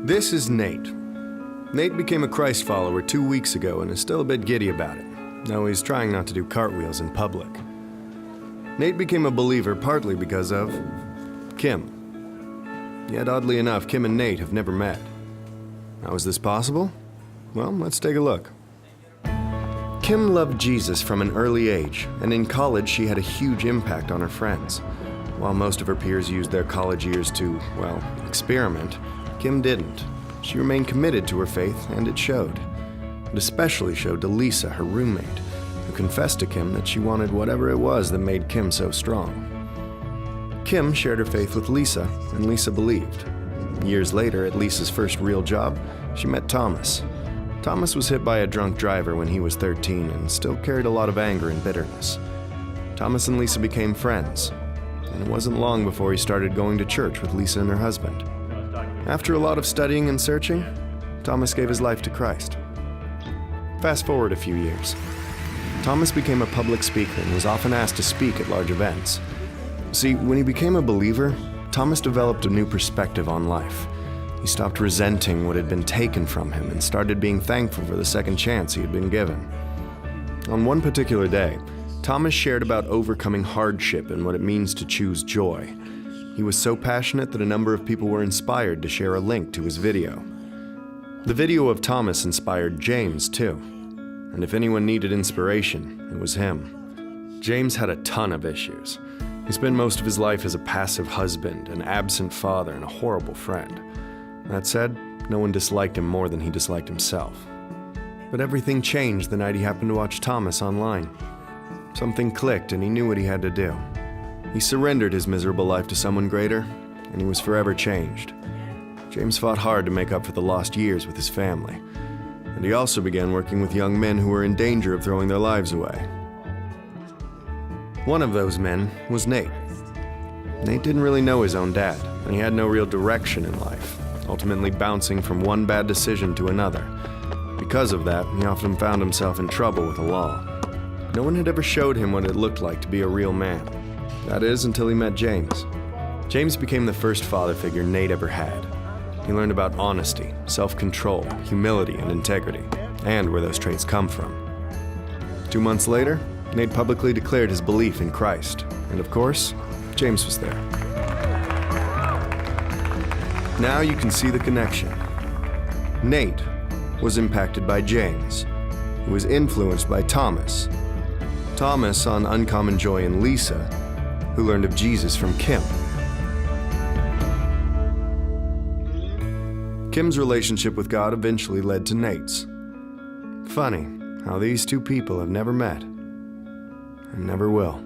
This is Nate. Nate became a Christ follower 2 weeks ago and is still a bit giddy about it. Now he's trying not to do cartwheels in public. Nate became a believer partly because of Kim. Yet oddly enough, Kim and Nate have never met. How is this possible? Well, let's take a look. Kim loved Jesus from an early age, and in college she had a huge impact on her friends. While most of her peers used their college years to, well, experiment, Kim didn't. She remained committed to her faith, and it showed. It especially showed to Lisa, her roommate, who confessed to Kim that she wanted whatever it was that made Kim so strong. Kim shared her faith with Lisa, and Lisa believed. Years later, at Lisa's first real job, she met Thomas. Thomas was hit by a drunk driver when he was 13 and still carried a lot of anger and bitterness. Thomas and Lisa became friends, and it wasn't long before he started going to church with Lisa and her husband. After a lot of studying and searching, Thomas gave his life to Christ. Fast forward a few years. Thomas became a public speaker and was often asked to speak at large events. See, when he became a believer, Thomas developed a new perspective on life. He stopped resenting what had been taken from him and started being thankful for the second chance he had been given. On one particular day, Thomas shared about overcoming hardship and what it means to choose joy. He was so passionate that a number of people were inspired to share a link to his video. The video of Thomas inspired James, too. And if anyone needed inspiration, it was him. James had a ton of issues. He spent most of his life as a passive husband, an absent father, and a horrible friend. That said, no one disliked him more than he disliked himself. But everything changed the night he happened to watch Thomas online. Something clicked and he knew what he had to do. He surrendered his miserable life to someone greater, and he was forever changed. James fought hard to make up for the lost years with his family, and he also began working with young men who were in danger of throwing their lives away. One of those men was Nate. Nate didn't really know his own dad, and he had no real direction in life, ultimately bouncing from one bad decision to another. Because of that, he often found himself in trouble with the law. No one had ever showed him what it looked like to be a real man. That is, until he met James. James became the first father figure Nate ever had. He learned about honesty, self-control, humility, and integrity, and where those traits come from. 2 months later, Nate publicly declared his belief in Christ, and of course, James was there. Now you can see the connection. Nate was impacted by James, who was influenced by Thomas. Thomas saw an uncommon joy in Lisa, who learned of Jesus from Kim. Kim's relationship with God eventually led to Nate's. Funny how these two people have never met and never will.